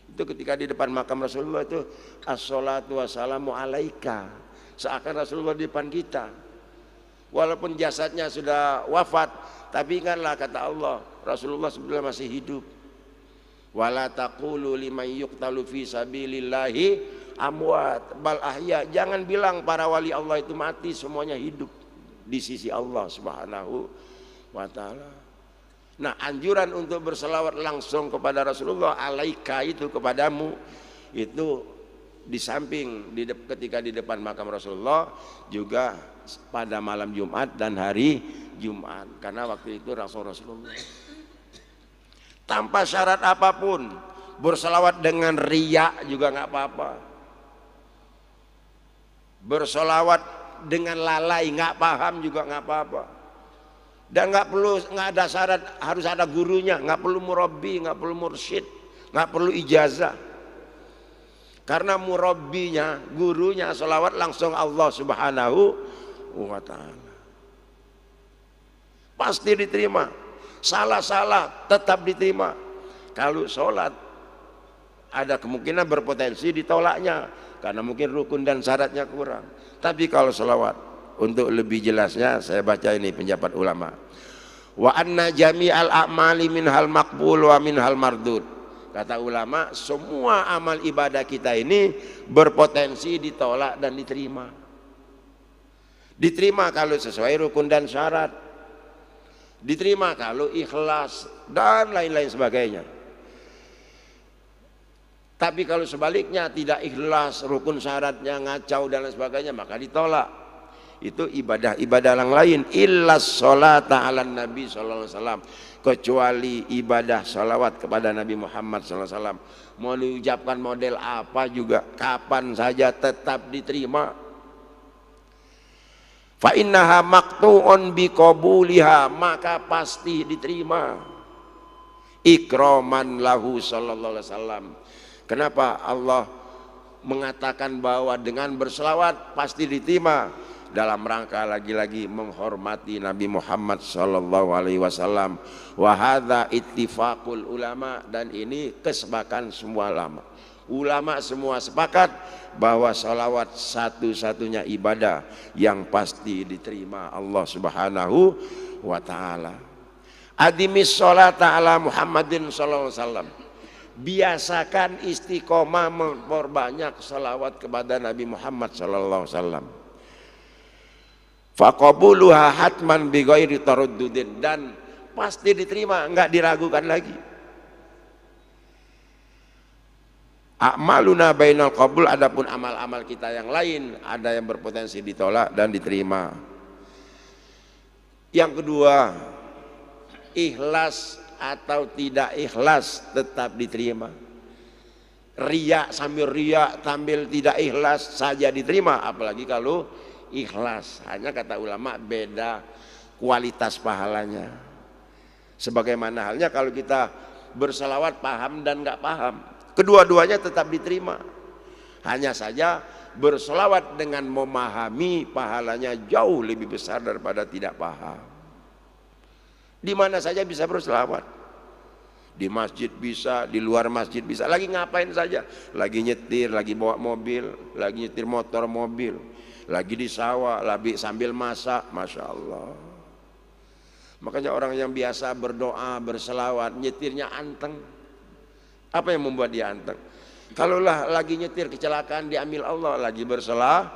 Itu ketika di depan makam Rasulullah itu as-salatu wassalamu alaika, seakan Rasulullah di depan kita. Walaupun jasadnya sudah wafat, tapi ingatlah kata Allah, Rasulullah sebenarnya masih hidup. Wala taqulu liman yuqtalu fi sabilillahi amwat bal ahya. Jangan bilang para wali Allah itu mati, semuanya hidup di sisi Allah Subhanahu wa Ta'ala. Nah, anjuran untuk berselawat langsung kepada Rasulullah, alaika itu kepadamu, itu di samping ketika di depan makam Rasulullah, juga pada malam Jumat dan hari Jumat, karena waktu itu Rasulullah tanpa syarat apapun. Berselawat dengan riya juga nggak apa-apa, berselawat dengan lalai nggak paham juga nggak apa-apa, dan nggak ada syarat harus ada gurunya, nggak perlu murabbi, nggak perlu mursyid, nggak perlu ijazah, karena murabbinya, gurunya selawat langsung Allah Subhanahu wa ta'ala. Pasti diterima. Salah-salah tetap diterima. Kalau sholat ada kemungkinan berpotensi ditolaknya karena mungkin rukun dan syaratnya kurang. Tapi kalau selawat, untuk lebih jelasnya saya baca ini pendapat ulama. Wa anna jami'al a'mali minhal maqbul wa minhal mardud. Kata ulama, semua amal ibadah kita ini berpotensi ditolak dan diterima. Diterima kalau sesuai rukun dan syarat, diterima kalau ikhlas dan lain-lain sebagainya. Tapi kalau sebaliknya tidak ikhlas, rukun syaratnya ngacau dan lain sebagainya, maka ditolak. Itu ibadah-ibadah yang lain. Illas sholata ala Nabi sallallahu alaihi wasallam, kecuali ibadah salawat kepada Nabi Muhammad sallallahu alaihi wasallam. Mau diucapkan model apa juga, kapan saja tetap diterima. Fa innaha maqtu'un biqabuliha, maka pasti diterima. Ikraman lahu sallallahu alaihi wasallam. Kenapa Allah mengatakan bahwa dengan berselawat pasti diterima? Dalam rangka lagi-lagi menghormati Nabi Muhammad sallallahu alaihi wasallam. Wa hadza ittifaqul ulama, dan ini kesepakatan semua ulama. Ulama semua sepakat bahwa salawat satu-satunya ibadah yang pasti diterima Allah Subhanahu wa taala. Adimis sholata ala Muhammadin sallallahu alaihi wasallam. Biasakan istiqomah memperbanyak salawat kepada Nabi Muhammad sallallahu alaihi wasallam. Faqabuluha hatman bi ghairi taraddudin, dan pasti diterima, enggak diragukan lagi. A'maluna bainal qabul, adapun amal-amal kita yang lain ada yang berpotensi ditolak dan diterima. Yang kedua, ikhlas atau tidak ikhlas tetap diterima. Riya sambil tidak ikhlas saja diterima, apalagi kalau ikhlas. Hanya kata ulama beda kualitas pahalanya. Sebagaimana halnya kalau kita berselawat paham dan nggak paham, kedua-duanya tetap diterima. Hanya saja berselawat dengan memahami pahalanya jauh lebih besar daripada tidak paham. Di mana saja bisa berselawat, di masjid bisa, di luar masjid bisa, lagi ngapain saja, lagi nyetir, lagi bawa mobil, lagi nyetir motor mobil, lagi di sawah, lagi sambil masak, masya Allah. Makanya orang yang biasa berdoa, berselawat, nyetirnya anteng. Apa yang membuat dia anteng? Kalau lagi nyetir kecelakaan diambil Allah, lagi berselawat.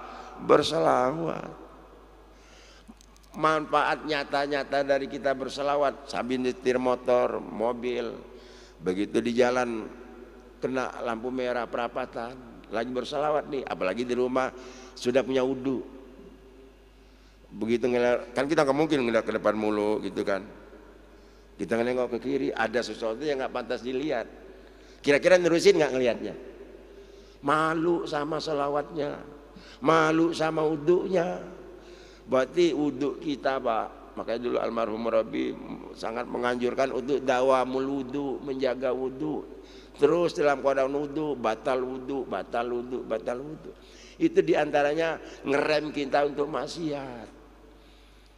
Manfaat nyata-nyata dari kita berselawat sambil nyetir motor, mobil, begitu di jalan kena lampu merah perapatan, lagi berselawat nih, apalagi di rumah sudah punya wudu. Begitu kan kita nggak mungkin ngeliat ke depan mulu gitu kan, kita nengok ke kiri ada sesuatu yang nggak pantas dilihat, kira-kira nerusin nggak ngelihatnya? Malu sama selawatnya, malu sama wudunya. Berarti wudhu kita Pak, makanya dulu almarhum Rabbi sangat menganjurkan untuk dawamul wudhu, menjaga wudhu terus dalam keadaan wudhu, batal wudhu. Itu diantaranya ngerem kita untuk maksiat.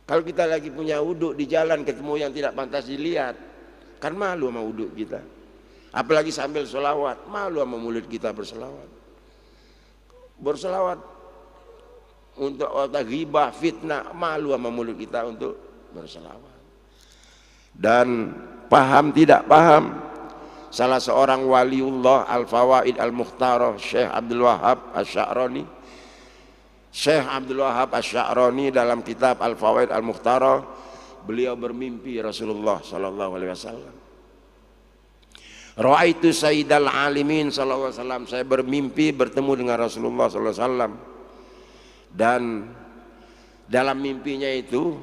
Kalau kita lagi punya wudhu di jalan ketemu yang tidak pantas dilihat, kan malu sama wudhu kita. Apalagi sambil selawat, malu sama mulut kita berselawat. Untuk ghibah, fitnah, malu sama mulut kita untuk berselawat. Dan paham tidak paham, salah seorang waliullah al-fawaid al-mukhtarah Syekh Abdul Wahab Asy-Sya'rani dalam kitab al-fawaid al-mukhtarah, beliau bermimpi Rasulullah sallallahu alaihi wasallam. Ra'aitu sayyidal alimin sallallahu alaihi wasallam, saya bermimpi bertemu dengan Rasulullah sallallahu alaihi wasallam. Dan dalam mimpinya itu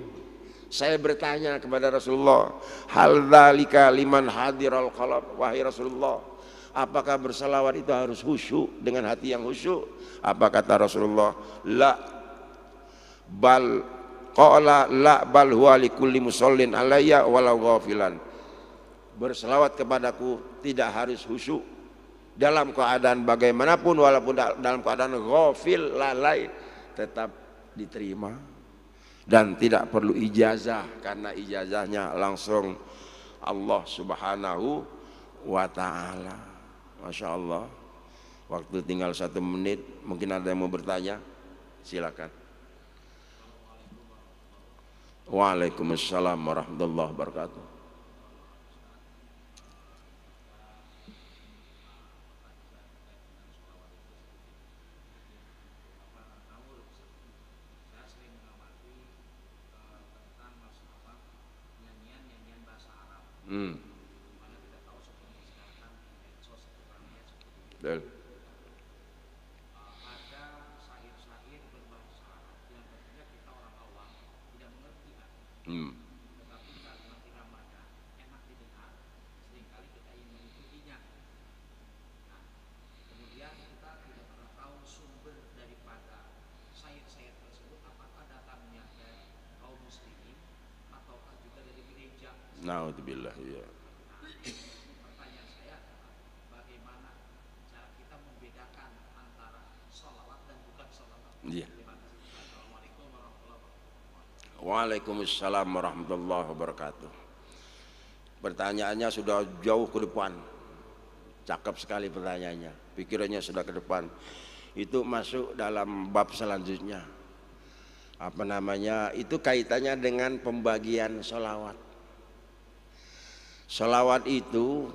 Saya bertanya kepada Rasulullah, hal dzalika liman hadiral qalb, wahai Rasulullah, apakah berselawat itu harus khusyuk, dengan hati yang khusyuk? Apa kata Rasulullah? La bal qala la bal huwa likulli musallin alayya walau ghafilan. Berselawat kepadaku tidak harus khusyuk, dalam keadaan bagaimanapun, walaupun dalam keadaan ghafil, lalai, tetap diterima dan tidak perlu ijazah, karena ijazahnya langsung Allah Subhanahu wa ta'ala. Masya Allah. Waktu tinggal 1 menit, mungkin ada yang mau bertanya, silakan. Waalaikumsalam warahmatullahi wabarakatuh. Betul. Ada syair-syair berbahasa Arab yang tentunya kita orang awam tidak mengerti kan. Tetapi karena di Ramadan enak didengar, seringkali kita ingin mengikutinya. Nah, kemudian kita tidak pernah tahu sumber daripada syair-syair tersebut, apakah datangnya dari kaum muslimin ataukah juga dari gereja. Naudzubillah, ya. Pertanyaan saya adalah bagaimana cara kita membedakan antara sholawat dan bukan sholawat. Iya. Terima kasih. Assalamualaikum warahmatullahi wabarakatuh. Waalaikumsalam warahmatullahi wabarakatuh. Pertanyaannya sudah jauh ke depan. Cakep sekali pertanyaannya. Pikirannya sudah ke depan. Itu masuk dalam bab selanjutnya. Apa namanya? Itu kaitannya dengan pembagian sholawat. Sholawat itu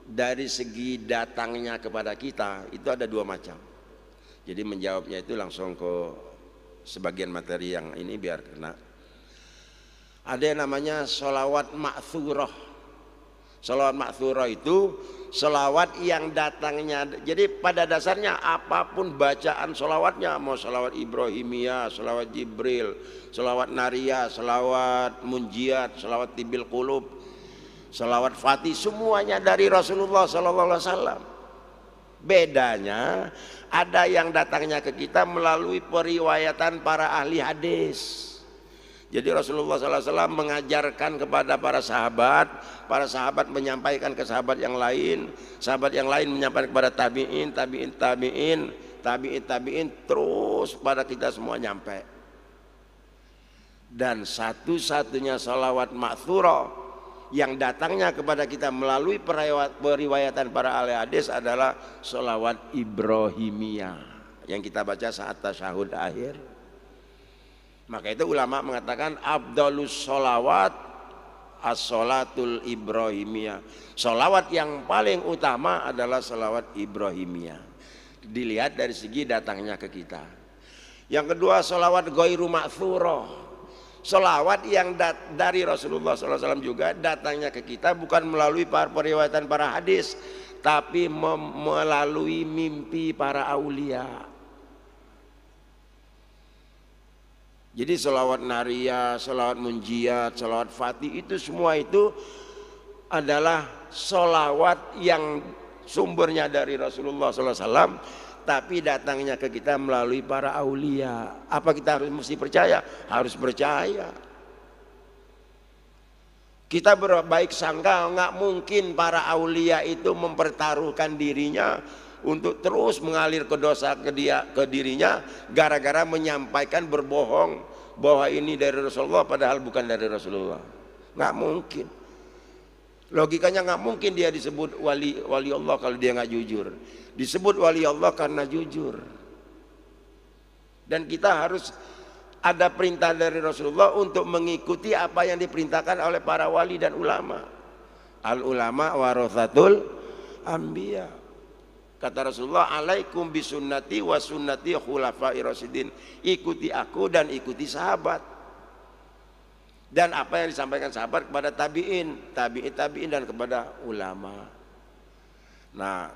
dari segi datangnya kepada kita itu ada 2 macam. Jadi menjawabnya itu langsung ke sebagian materi yang ini biar kena. Ada yang namanya sholawat ma'thurah. Sholawat ma'thurah itu sholawat yang datangnya, jadi pada dasarnya apapun bacaan sholawatnya, mau sholawat Ibrahimiyah, sholawat Jibril, sholawat Nariyah, sholawat Munjiat, sholawat Tibil Qulub, sholawat Fatih, semuanya dari Rasulullah SAW. Bedanya ada yang datangnya ke kita melalui periwayatan para ahli hadis. Jadi Rasulullah SAW mengajarkan kepada para sahabat menyampaikan ke sahabat yang lain menyampaikan kepada tabi'in, terus pada kita semua nyampe. Dan satu-satunya sholawat ma'thurah yang datangnya kepada kita melalui periwayatan para ahli hadis adalah sholawat Ibrahimiyah yang kita baca saat tasyahud akhir. Maka itu ulama mengatakan afdhalus sholawat as-sholatul Ibrahimiyah. Sholawat yang paling utama adalah sholawat Ibrahimiyah, dilihat dari segi datangnya ke kita. Yang kedua sholawat ghairu ma'thurah, sholawat yang dari Rasulullah SAW juga datangnya ke kita bukan melalui periwayatan para hadis, tapi melalui mimpi para aulia. Jadi sholawat Nariyah, sholawat Munjiat, sholawat Fatih, itu semua itu adalah sholawat yang sumbernya dari Rasulullah SAW, tapi datangnya ke kita melalui para aulia. Apa kita mesti percaya? Harus percaya. Kita berbaik sangka, nggak mungkin para aulia itu mempertaruhkan dirinya untuk terus mengalir ke dosa ke dirinya gara-gara menyampaikan berbohong bahwa ini dari Rasulullah padahal bukan dari Rasulullah. Nggak mungkin. Logikanya nggak mungkin dia disebut wali Allah kalau dia nggak jujur. Disebut wali Allah karena jujur. Dan kita harus ada perintah dari Rasulullah untuk mengikuti apa yang diperintahkan oleh para wali dan ulama. Al ulama warathatul anbiya. Kata Rasulullah, alaikum bisunnati wa sunnati khulafai rasyidin. Ikuti aku dan ikuti sahabat. Dan apa yang disampaikan sahabat kepada tabi'in dan kepada ulama. Nah,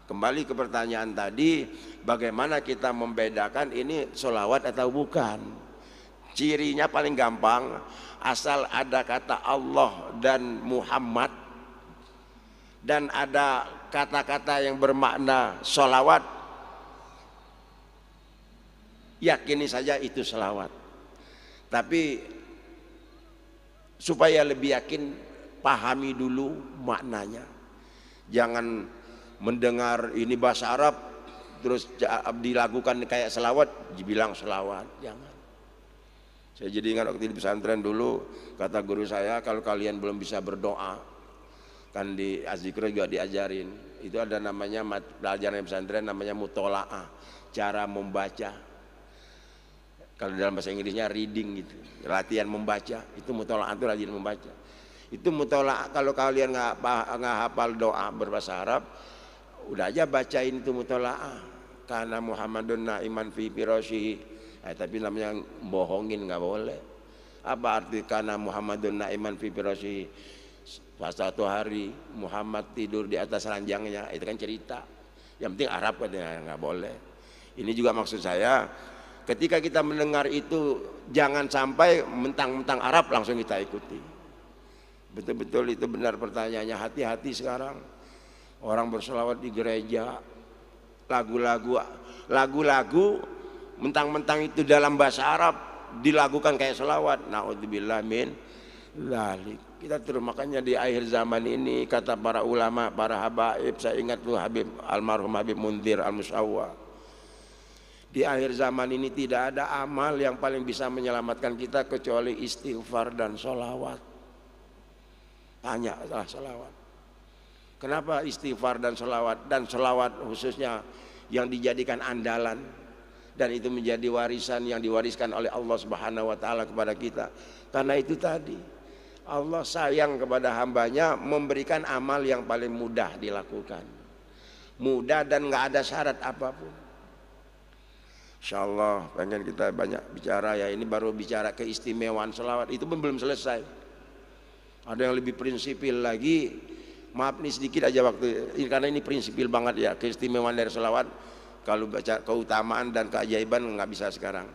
kembali ke pertanyaan tadi, bagaimana kita membedakan ini sholawat atau bukan? Cirinya paling gampang, asal ada kata Allah dan Muhammad dan ada kata-kata yang bermakna sholawat, yakini saja itu sholawat. Tapi supaya lebih yakin, pahami dulu maknanya. Jangan mendengar ini bahasa Arab terus dilakukan kayak selawat dibilang selawat, jangan. Saya jadi ingat waktu di pesantren dulu, kata guru saya, kalau kalian belum bisa berdoa, kan di Azikro juga diajarin, itu ada namanya pelajaran di pesantren namanya mutola'ah, cara membaca. Kalau dalam bahasa Inggrisnya reading gitu, latihan membaca. Itu mutola'ah, itu latihan membaca. Itu mutola'ah, kalau kalian nggak hafal doa berbahasa Arab, udah aja bacain itu mutola'ah. Karena Muhammadun na'iman fi firasyihi. Tapi namanya bohongin nggak boleh. Apa arti karena Muhammadun na'iman fi firasyihi? Suatu hari Muhammad tidur di atas ranjangnya, itu kan cerita. Yang penting Arab katanya, nggak boleh. Ini juga maksud saya, ketika kita mendengar itu jangan sampai mentang-mentang Arab langsung kita ikuti. Betul-betul itu benar pertanyaannya, hati-hati sekarang. Orang berselawat di gereja, lagu-lagu mentang-mentang itu dalam bahasa Arab dilakukan kayak selawat. Naudzubillah min dzalik. Kita terus, makanya di akhir zaman ini kata para ulama, para habaib, saya ingat tuh Habib almarhum Habib Munzir Al-Musawwa, di akhir zaman ini tidak ada amal yang paling bisa menyelamatkan kita kecuali istighfar dan sholawat. Tanya sholawat. Kenapa istighfar dan sholawat? Dan sholawat khususnya yang dijadikan andalan, dan itu menjadi warisan yang diwariskan oleh Allah Subhanahu wa Ta'ala kepada kita. Karena itu tadi, Allah sayang kepada hambanya, memberikan amal yang paling mudah dilakukan, mudah dan nggak ada syarat apapun. Insyaallah pengen kita banyak bicara ya. Ini baru bicara keistimewaan selawat, itu pun belum selesai. Ada yang lebih prinsipil lagi. Maaf nih sedikit aja waktu ini, karena ini prinsipil banget ya, keistimewaan dari selawat. Kalau baca keutamaan dan keajaiban nggak bisa sekarang.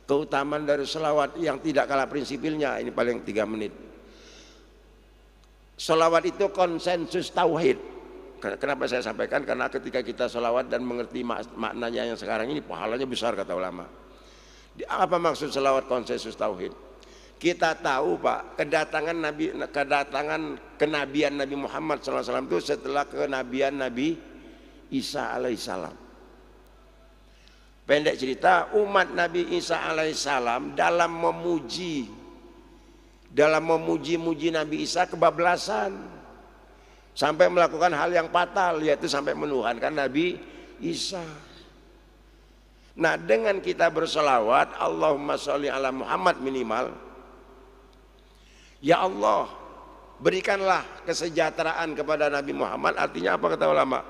Keutamaan dari selawat yang tidak kalah prinsipilnya, ini paling 3 menit. Selawat itu konsensus tauhid. Kenapa saya sampaikan? Karena ketika kita selawat dan mengerti maknanya yang sekarang ini, pahalanya besar kata ulama. Apa maksud selawat konsensus tauhid? Kita tahu Pak, kedatangan kenabian Nabi Muhammad SAW itu setelah kenabian Nabi Isa alaihissalam. Pendek cerita, umat Nabi Isa alaihissalam dalam memuji Nabi Isa kebablasan, sampai melakukan hal yang fatal, yaitu sampai menuhankan Nabi Isa. Nah, dengan kita berselawat Allahumma sholli ala Muhammad minimal, ya Allah berikanlah kesejahteraan kepada Nabi Muhammad. Artinya apa kata ulama?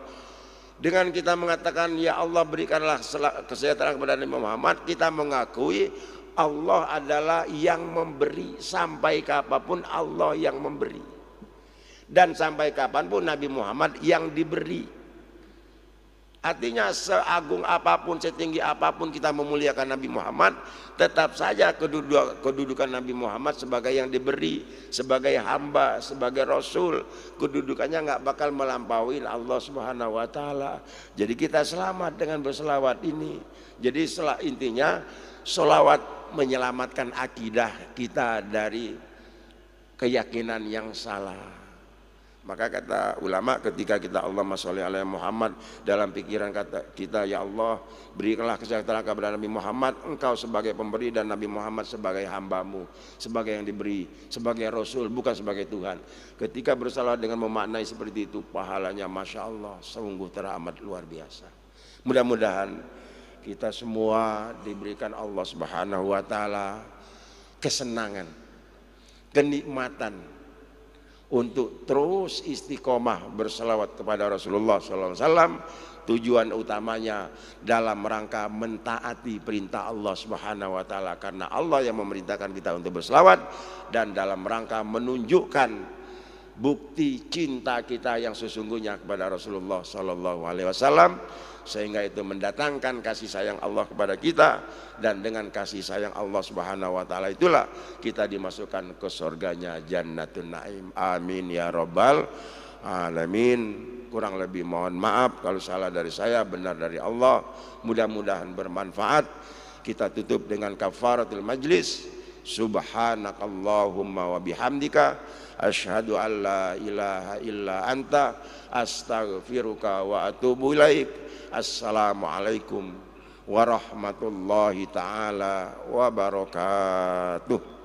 Dengan kita mengatakan ya Allah berikanlah kesejahteraan kepada Nabi Muhammad, kita mengakui Allah adalah yang memberi. Sampai kapanpun Allah yang memberi, dan sampai kapanpun Nabi Muhammad yang diberi. Artinya seagung apapun, setinggi apapun kita memuliakan Nabi Muhammad, tetap saja kedudukan Nabi Muhammad sebagai yang diberi, sebagai hamba, sebagai Rasul, kedudukannya nggak bakal melampaui Allah Subhanahu wa Ta'ala. Jadi kita selamat dengan berselawat ini. Jadi intinya selawat menyelamatkan akidah kita dari keyakinan yang salah. Maka kata ulama, ketika kita Allahumma sholli ala Muhammad, dalam pikiran kata kita, ya Allah berikanlah kesejahteraan kepada Nabi Muhammad, engkau sebagai pemberi dan Nabi Muhammad sebagai hambamu, sebagai yang diberi, sebagai Rasul, bukan sebagai Tuhan. Ketika bersalawat dengan memaknai seperti itu, pahalanya Masya Allah sungguh teramat luar biasa. Mudah-mudahan kita semua diberikan Allah Subhanahu wa Ta'ala kesenangan, kenikmatan untuk terus istiqomah berselawat kepada Rasulullah SAW. Tujuan utamanya dalam rangka mentaati perintah Allah Subhanahu wa Ta'ala, karena Allah yang memerintahkan kita untuk berselawat, dan dalam rangka menunjukkan bukti cinta kita yang sesungguhnya kepada Rasulullah Sallallahu Alaihi Wasallam, sehingga itu mendatangkan kasih sayang Allah kepada kita, dan dengan kasih sayang Allah Subhanahu Wa Taala itulah kita dimasukkan ke surganya Jannatun Naim. Amin ya Rabbal Alamin. Kurang lebih mohon maaf kalau salah dari saya, benar dari Allah. Mudah-mudahan bermanfaat. Kita tutup dengan kafaratul majlis. Subhanakallahumma wa bihamdika asyhadu an la ilaha illa anta astaghfiruka wa atubu ilaik. Assalamualaikum warahmatullahi taala wabarakatuh.